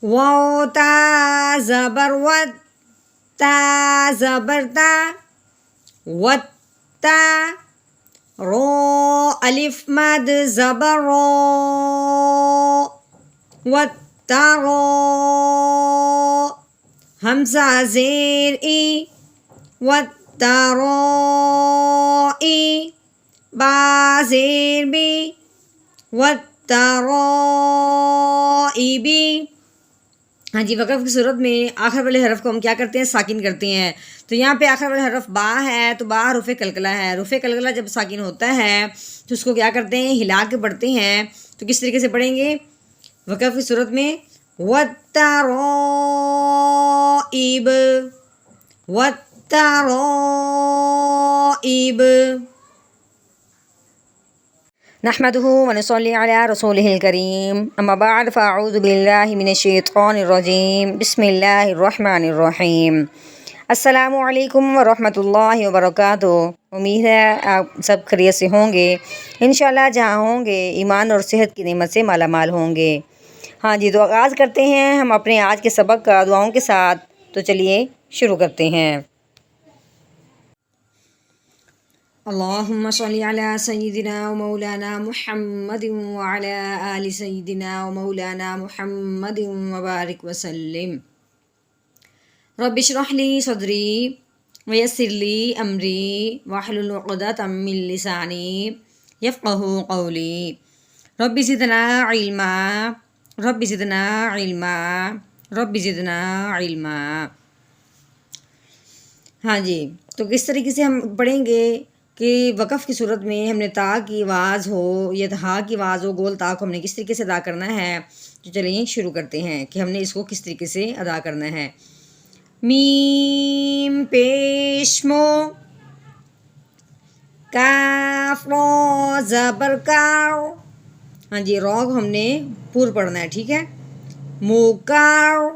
واو تا زبر ود، تا زبر تا، وتا. رو الف مد زبر رو، وترو. حمزہ زیر ای، وترائی. با زیر بی، وترائبی. ہاں جی، وقف کی صورت میں آخر والے حرف کو ہم کیا کرتے ہیں؟ ساکن کرتے ہیں. تو یہاں پہ آخر والا حرف با ہے، تو با حروف قلقلہ ہے. حروف قلقلہ جب ساکن ہوتا ہے تو اس کو کیا کرتے ہیں؟ ہلا کے پڑھتے ہیں. تو کس طریقے سے پڑھیں گے وقف کی صورت میں؟ وَالتَّرَائِبِ، وَالتَّرَائِبِ. نحمده ونصلي على رسوله الكريم، اما بعد فاعوذ باللہ من الشیطان الرجیم، بسم اللہ الرحمن الرحیم. السلام علیکم ورحمۃ اللہ وبرکاتہ. امید ہے آپ سب خیریت سے ہوں گے. انشاءاللہ جہاں ہوں گے ایمان اور صحت کی نعمت سے مالا مال ہوں گے. ہاں جی، تو آغاز کرتے ہیں ہم اپنے آج کے سبق کا دعاؤں کے ساتھ. تو چلیے شروع کرتے ہیں. اللہم صلی علی سیدنا و مولانا محمد وعلی آل سیدنا و مولانا محمد وبارک وسلم. رب اشرح لی صدری ویسر لی امری واحلل عقدۃ من لسانی یفقہوا قولی. رب زدنا علما، رب زدنا علما، رب زدنا علما. ہاں جی، تو کس طریقے سے ہم پڑھیں گے کہ وقف کی صورت میں ہم نے تا کی آواز ہو یا ہا کی آواز ہو، گول تا کو ہم نے کس طریقے سے ادا کرنا ہے. تو چلیے شروع کرتے ہیں کہ ہم نے اس کو کس طریقے سے ادا کرنا ہے. میم پیشمو، کاف رو زبر کاو. ہاں جی، رو کو ہم نے پور پڑھنا ہے، ٹھیک ہے. موکاو،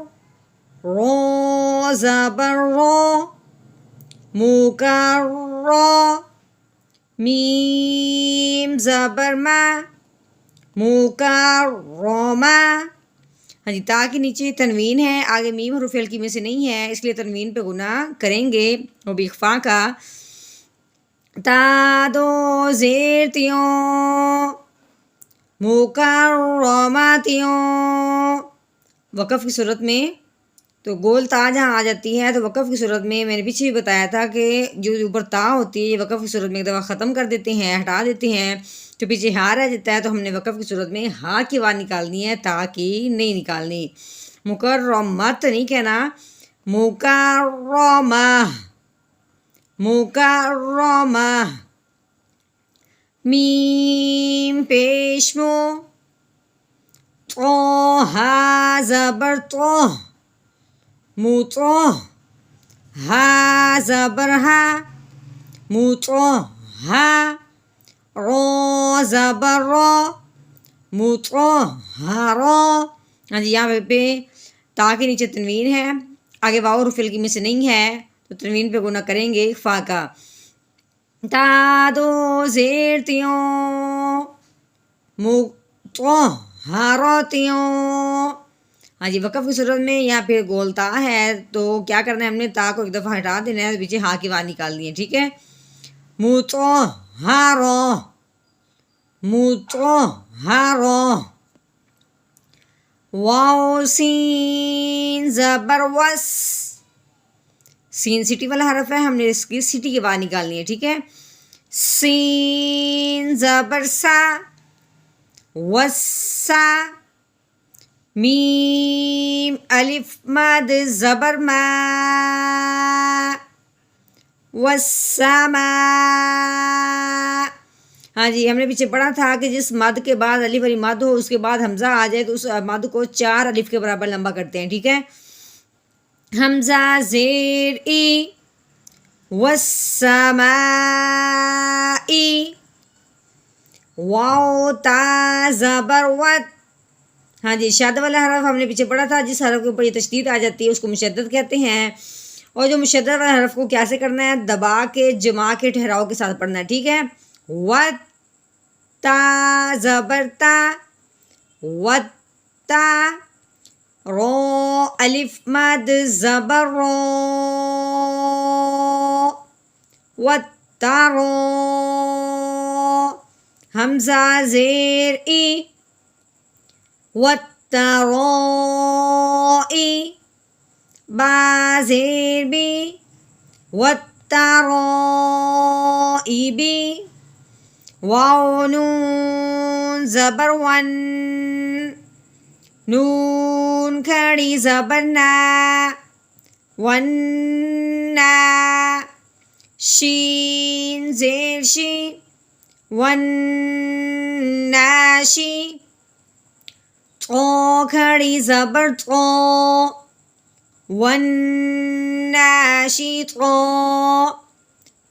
رو زبر رو، موکارو. میم زبر ما، موکارما. ہاں جی، تا کے نیچے تنوین ہے، آگے میم حروف ہلکی میں سے نہیں ہے، اس لیے تنوین پہ گنا کریں گے وہ بھی اخفا کا. تا دو زیر تیوں، موکارماتیوں. وقف کی صورت میں تو گول تا جہاں آ جاتی ہے تو وقف کی صورت میں نے پیچھے بھی بتایا تھا کہ جو اوپر تا ہوتی ہے یہ وقف کی صورت میں ایک دفعہ ختم کر دیتے ہیں، ہٹا دیتے ہیں، تو پیچھے ہا رہ جاتا ہے. تو ہم نے وقف کی صورت میں ہا کی آواز نکالنی ہے، تا کی نہیں نکالنی. مکرمت نہیں کہنا، مکرمہ، مکرمہ. میم پیشمو، تو ہا زبر تو، موتو. ہا زبر ہا، موتو ہا. رو زبر رو، موتو ہا رو. ہاں جی، یہاں پہ تا کے نیچے تنوین ہے، آگے واو حرف ہلکی میں سے نہیں ہے، تو تنوین پہ گنا کریں گے اخفا کا. تا دو زیر تیوں، موتو ہاروتیوں. ہاں جی، وقف کی صورت میں یہاں پہ گول تا ہے تو کیا کرنا ہے؟ ہم نے تا کو ایک دفعہ ہٹا دینا ہے، پیچھے ہا کی آواز نکالنی ہے، ٹھیک ہے. موتو ہارو، موتو ہارو. واو سین زبر وس. سین سٹی والا حرف ہے، ہم نے اس کی سٹی کی آواز نکالنی ہے، ٹھیک ہے. سین زبر سا، وسا. میم الف مد زبر ما، وسما. ہاں جی، ہم نے پیچھے پڑھا تھا کہ جس مد کے بعد الف والی مد ہو اس کے بعد حمزہ آ جائے تو اس مد کو 4 الف کے برابر لمبا کرتے ہیں، ٹھیک ہے. حمزہ زیر ای، والسمائی. واو تا زبر وت. ہاں جی، شد والا حرف ہم نے پیچھے پڑھا تھا، جس حرف کے اوپر یہ تشدید آ جاتی ہے اس کو مشدد کہتے ہیں. اور جو مشدد والا حرف کو کیسے کرنا ہے؟ دبا کے جما کے ٹھہراؤ کے ساتھ پڑھنا ہے، ٹھیک ہے. وت تا زبر تا، وت تا. رو الف مد زبر رو والترو حمزہ زیر ای والترائی با زیر بی والترائبی واو نون زبر ون نون کھڑی زبر نا ونّا شین زیر شی والناشی تو کھڑی زبر تو والناشی تو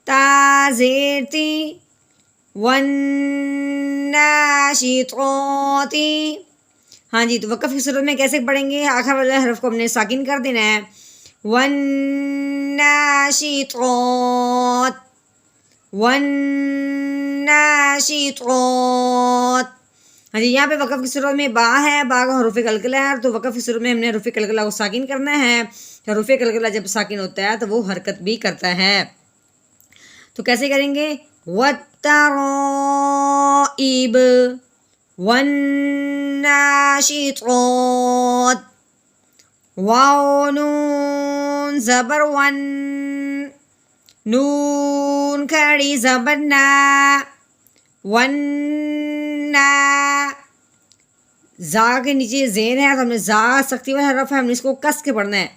تا زیر تی والناشی تی. ہاں جی، تو وقف کی صورت میں کیسے پڑھیں گے؟ آخر والے حرف کو ہم نے ساکن کر دینا ہے. والناشطات والناشطات. ہاں جی، یہاں پہ وقف کی صورت میں با ہے، با کا حروف قلقلہ ہے، تو وقف کی صورت میں ہم نے حروف قلقلہ کو ساکن کرنا ہے. حروف قلقلہ جب ساکن ہوتا ہے تو وہ حرکت بھی کرتا ہے. تو کیسے کریں گے؟ والترائب والناشطات واو نون زبر ون نون کھڑی زبر نا ونّا. زا کے نیچے زیر ہے تو ہم نے زا سختی والا حرف ہے، ہم نے اس کو کس کے پڑھنا ہے.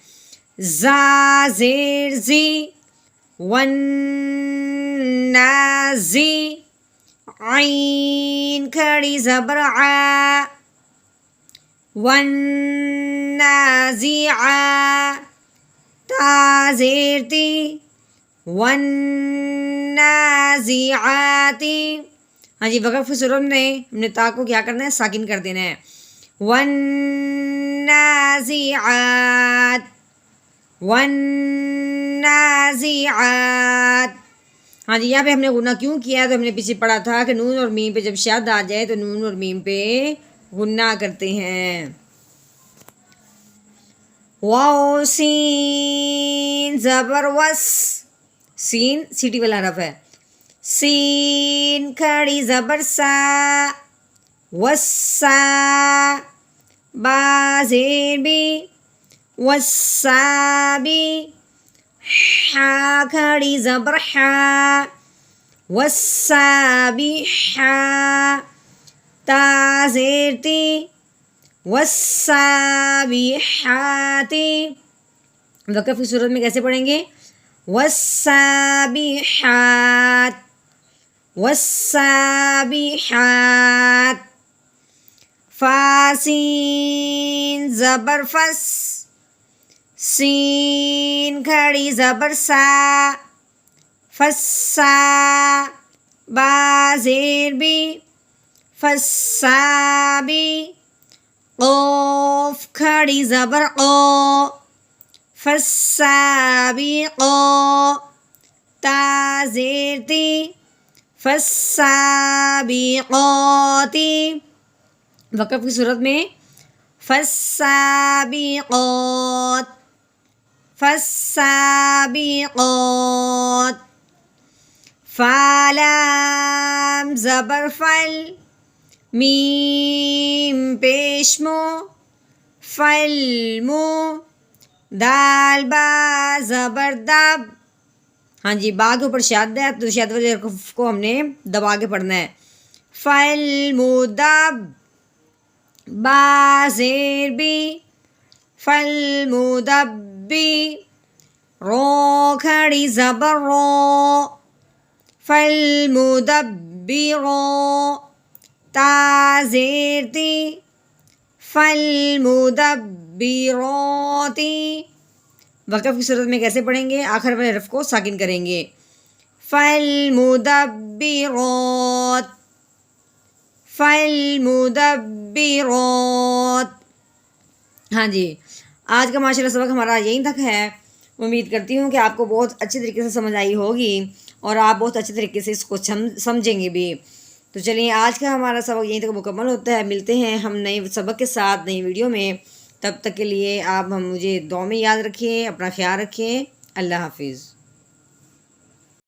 زا زیر زی والنازی عین کھڑی زبر آ والنازعا تا زیر تی والنازعاتی. ہاں جی، وقف کی صورت میں ہم نے تا کو کیا کرنا ہے؟ ساکن کر دینا ہے. والنازعات والنازعات. ہاں جی، یہاں پہ ہم نے غنہ کیوں کیا؟ تو ہم نے پیچھے پڑھا تھا کہ نون اور میم پہ جب شد آ جائے تو نون اور میم پہ غنہ کرتے ہیں. واو سین زبر وس، سین سیٹی والا حرف ہے. سین کھڑی زبر سا وسا با زیر بی وسابی ہا کھڑی زبر ہا والسابحا تا زیر تی والسابحاتی. وقف کی صورت میں کیسے پڑھیں گے؟ والسابحات والسابحات. فاسین زبر فس سین کھڑی زبر سا فسا با زیر بی فسابی قوف کھڑی زبر قو فسابقو تا زیر تی فسابقوتی. وقف کی صورت میں فسابقات فسابقات. فالام زبر فل میم پیشمو فلمو دال با زبر دب. ہاں جی، با کے اوپر شد ہے تو شد والے حرف کو ہم نے دبا کے پڑھنا ہے. فالمدب با زیر بی فالمدبی رو کھڑی زبر رو فالمدبرو تا زیر تی فالمدبروتی. وقف کی صورت میں کیسے پڑھیں گے؟ آخر والے حرف کو ساکن کریں گے. فالمدبرات فالمدبرات. ہاں جی، آج کا ماشاء اللہ سبق ہمارا یہیں تک ہے. امید کرتی ہوں کہ آپ کو بہت اچھے طریقے سے سمجھ آئی ہوگی اور آپ بہت اچھے طریقے سے اس کو سمجھیں گے بھی. تو چلیے، آج کا ہمارا سبق یہیں تک مکمل ہوتا ہے. ملتے ہیں ہم نئے سبق کے ساتھ نئی ویڈیو میں. تب تک کے لیے آپ مجھے دعا میں یاد رکھیں، اپنا خیال رکھیں۔ اللہ حافظ۔